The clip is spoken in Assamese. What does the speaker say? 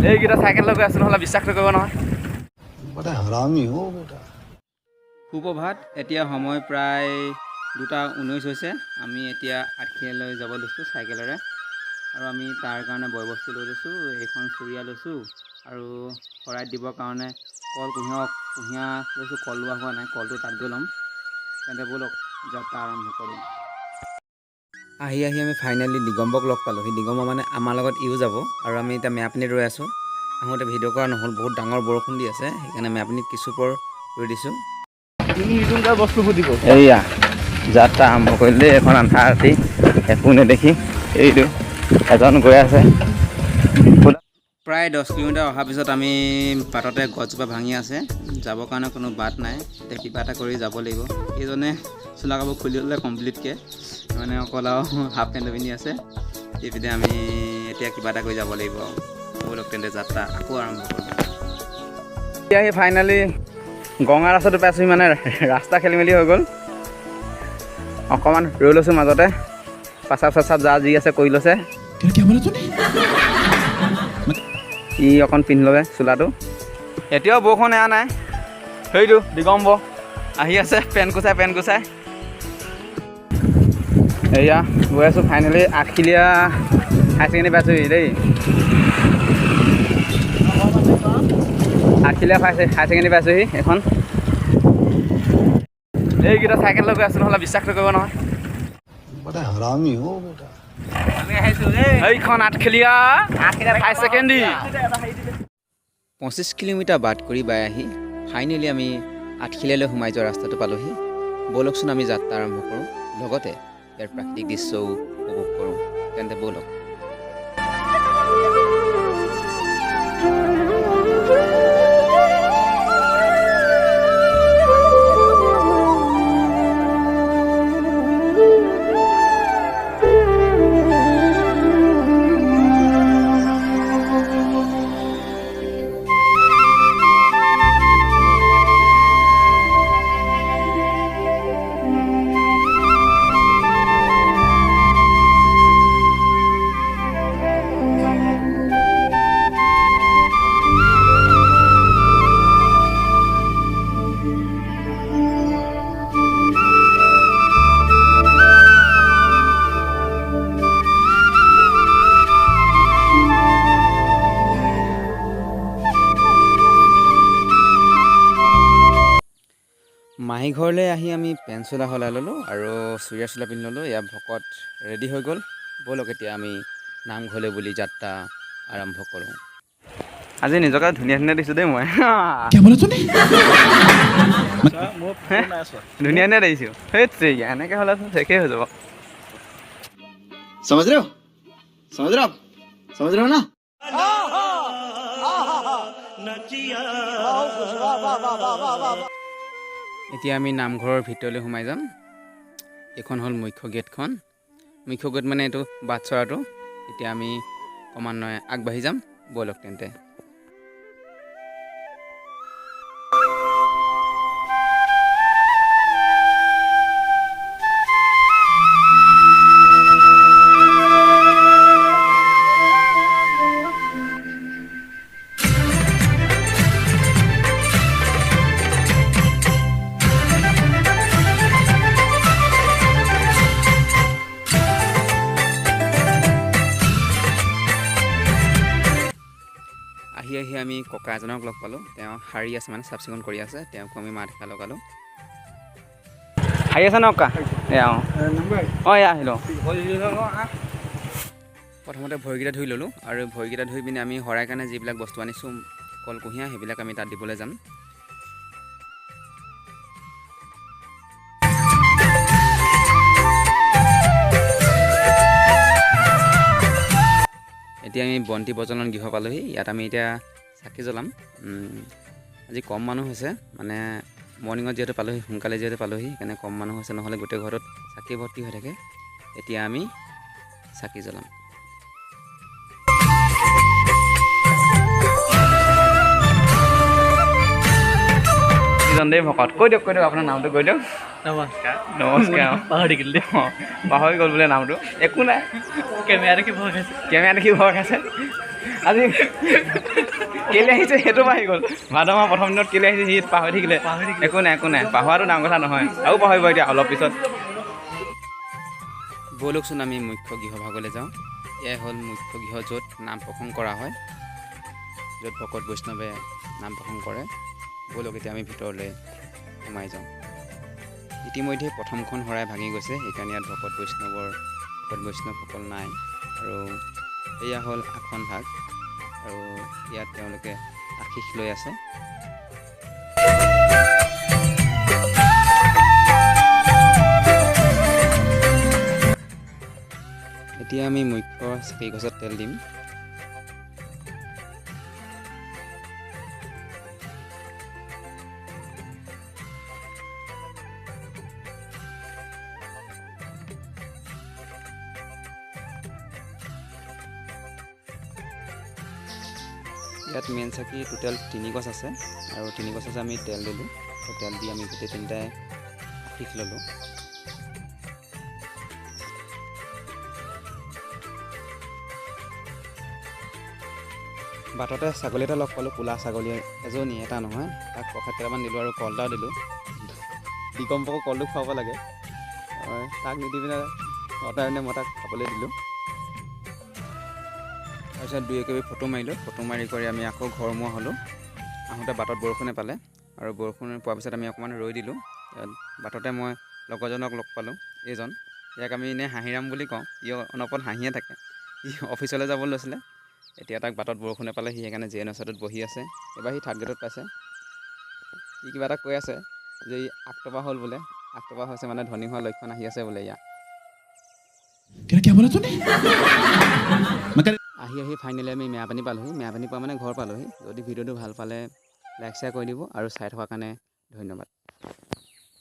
এইকেইটা চাইকেল লৈ গৈ আছোঁ নহ'লে বিশ্বাস কৰিব নহয়। সুপ্ৰভাত, এতিয়া সময় প্ৰায় 2:19 হৈছে। আমি এতিয়া আঠখেলীয়ালৈ যাব লৈছোঁ চাইকেলেৰে আৰু আমি তাৰ কাৰণে বয় বস্তু লৈ লৈছোঁ। এইখন চুৰিয়া লৈছোঁ আৰু শৰাইত দিবৰ কাৰণে কুঁহিয়া লৈছোঁ। কল লোৱা হোৱা নাই, কলটো তাত গৈ ল'ম। তেন্তে ব'লক যাত্ৰা আৰম্ভ কৰোঁ। আহি আমি ফাইনেলি দিগম্বক লগ পালোঁ। সেই দিগম্ব মানে আমাৰ লগত ইও যাব আৰু আমি এতিয়া মেৰাপানীত ৰৈ আছোঁ। আহোঁতে ভিডিঅ' কৰা নহ'ল, বহুত ডাঙৰ বৰষুণ দি আছে, সেইকাৰণে মেৰাপানীত কিছুপৰ ৰৈ দিছোঁ। বস্তু সুধিব এইয়া যাত্ৰা আৰম্ভ কৰিলে। এখন আন্ধাৰ ৰাতি একো নেদেখি এইটো এজন গৈ আছে। প্ৰায় 10 কিলোমিটাৰ অহাৰ পিছত আমি বাটতে গছজোপা ভাঙি আছে, যাবৰ কাৰণে কোনো বাট নাই। এতিয়া কিবা এটা কৰি যাব লাগিব। এইজনে চোলা কাপোৰ খুলি ল'লে কমপ্লিটকৈ, মানে অকল আৰু হাফ পেণ্ট পিন্ধি আছে। এইপিনে আমি এতিয়া কিবা এটা কৰি যাব লাগিব আৰু ব'লক তেন্তে যাত্ৰা আকৌ আৰম্ভ কৰোঁ। এতিয়া সেই ফাইনেলি গঙা ৰাস্তাটো পাইছোঁ, মানে ৰাস্তা খেলি মেলি হৈ গ'ল। অকণমান ৰৈ লৈছোঁ মাজতে, পাচাব যা যি আছে কৰি লৈছে। ই অকণ পিন্ধি ল'লে চোলাটো। এতিয়াও বৰষুণ এৰা নাই। সেইটো দিগম্ব আহি আছে পেন কুচাই। এয়া গৈ আছোঁ ফাইনেলি আঠখেলীয়া হাই ছেকেণ্ডেৰী পাইছোঁহি দেই। আঠখেলীয়া হাই ছেকেণ্ডেৰী পাইছোঁহি এখন। এইকেইটা চাইকেল লৈ গৈ আছোঁ নহ'লে বিশ্বাস কৰিব নহয়। এইখন আঠখেলীয়া হাই ছেকেণ্ডেৰী। 25 কিলোমিটাৰ বাট কৰি বাই আহি ফাইনেলি আমি আঠখেলীয়ালৈ সোমাই যোৱা ৰাস্তাটো পালোঁহি। ব'লকচোন আমি যাত্ৰা আৰম্ভ কৰোঁ, লগতে ইয়াৰ প্ৰাকৃতিক দৃশ্যও উপভোগ কৰোঁ। তেন্তে ব'লক। মাহী ঘৰলৈ আহি আমি পেণ্ট চোলা সলাই ল'লোঁ আৰু চুৰিয়া চোলা পিন্ধি ল'লোঁ। ইয়াৰ ভকত ৰেডি হৈ গ'ল। ব'লক এতিয়া আমি নামঘৰলৈ বুলি যাত্ৰা আৰম্ভ কৰোঁ। আজি নিজকে ধুনীয়া দিছোঁ দেই মই। ধুনীয়া দেখিছোঁ। সেই এনেকৈ হ'লেচোন শেষেই হৈ যাব। समझ रहे हो ना। এতিয়া আমি নামঘৰৰ ভিতৰলৈ সোমাই যাম। এইখন হ'ল মুখ্য গেটখন। মুখ্য গেট মানে এইটো বাটচৰাটো। এতিয়া আমি ক্ৰমান্বয়ে আগবাঢ়ি যাম, ব'লক তেন্তে। আহি আমি ককা এজনক লগ পালোঁ। তেওঁ শাৰী আছে, মানে চাফ চিকুণ কৰি আছে। তেওঁকো আমি মাত এষাৰ লগালোঁ। শাৰী আছে ন ককা? এয়া এয়া আহিলোঁ। প্ৰথমতে ভৰিকেইটা ধুই ল'লোঁ আৰু ভৰিকেইটা ধুই পিনে আমি শৰাই কাৰণে যিবিলাক বস্তু আনিছোঁ কল কুঁহিয়া, সেইবিলাক আমি তাত দিবলৈ যাম। এতিয়া আমি বন্তি প্ৰজ্বলন গৃহ পালোঁহি। ইয়াত আমি এতিয়া চাকি জ্বলাম। আজি কম মানুহ হৈছে, মানে মৰ্ণিঙত যিহেতু পালোঁহি, সোনকালে যিহেতু পালোঁহি, সেইকাৰণে কম মানুহ হৈছে, নহ'লে গোটেই ঘৰটোত চাকি ভৰ্তি হৈ থাকে। এতিয়া আমি চাকি জ্বলাম। দেই ভকত কৈ দিয়ক আপোনাৰ নামটো কৈ দিয়ক। নমস্কাৰ। পাহৰি গ'ল দেই। পাহৰি গ'ল বোলে নামটো। একো নাই, কেমেৰা দেখি ভয় খাইছে। আজি কেলৈ আহিছে সেইটো পাহৰি গ'ল ভাদ মাহ প্ৰথম দিনত কেলৈ আহিছে সি পাহৰি থাকিলে একো নাই পাহৰাটো ডাঙৰ কথা নহয় আৰু পাহৰিব এতিয়া অলপ পিছত ব'লকচোন আমি মুখ্য গৃহভাগলৈ যাওঁ এয়াই হ'ল মুখ্য গৃহ য'ত নাম প্ৰসংগ কৰা হয় য'ত ভকত বৈষ্ণৱে নাম প্ৰসংগ কৰে ব'লক এতিয়া আমি ভিতৰলৈ সোমাই যাওঁ ইতিমধ্যে প্ৰথমখন শৰাই ভাঙি গৈছে সেইকাৰণে ইয়াত ভকত বৈষ্ণৱসকল নাই আৰু এয়া হ'ল আসন ভাগ আৰু ইয়াত তেওঁলোকে আশীষ লৈ আছে এতিয়া আমি মুখ্য চাকি গছত তেল দিম ইয়াত মেইন চাকি টোটেল 3 গছ আছে আৰু 3 গছ আছে আমি তেল দিলোঁ তেল দি আমি গোটেই তিনিটাই আশীষ ল'লোঁ বাটতে ছাগলী এটা লগ পালোঁ ক'লা ছাগলী এজনী এটা নহয় তাক প্ৰসাদ কেইটামান দিলোঁ আৰু কল এটাও দিলোঁ দিগম্বৰকো কলটো খুৱাব লাগে তাক নিদি পিনে কাৰণে মই তাক খাবলৈ দিলোঁ তাৰপিছত দুই একেবি ফটো মাৰিলোঁ ফটো মাৰি কৰি আমি আকৌ ঘৰমুৱা হ'লোঁ আহোঁতে বাটত বৰষুণে পালে আৰু বৰষুণ পোৱাৰ পিছত আমি অকণমান ৰৈ দিলোঁ বাটতে মই লগৰজনক লগ পালোঁ এইজন ইয়াক আমি এনেই হাঁহিৰাম বুলি কওঁ ই অনপত হাঁহিয়ে থাকে ই অফিচলৈ যাব লৈছিলে এতিয়া তাক বাটত বৰষুণে পালে সি সেইকাৰণে JNSটোত বহি আছে এইবাৰ সি থাৰ্ড গ্ৰেডত পাইছে সি কিবা এটা কৈ আছে যে ই আগটপা হ'ল বোলে আগটপা হৈছে মানে ধনী হোৱা লক্ষণ আহি আছে বোলে ইয়াত আহি ফাইনেলি আমি মেৰাপানী পালোঁহি মেৰাপানী পোৱা মানে ঘৰ পালোঁহি যদি ভিডিঅ'টো ভাল পালে লাইক শ্বেয়াৰ কৰি দিব আৰু চাই থকাৰ কাৰণে ধন্যবাদ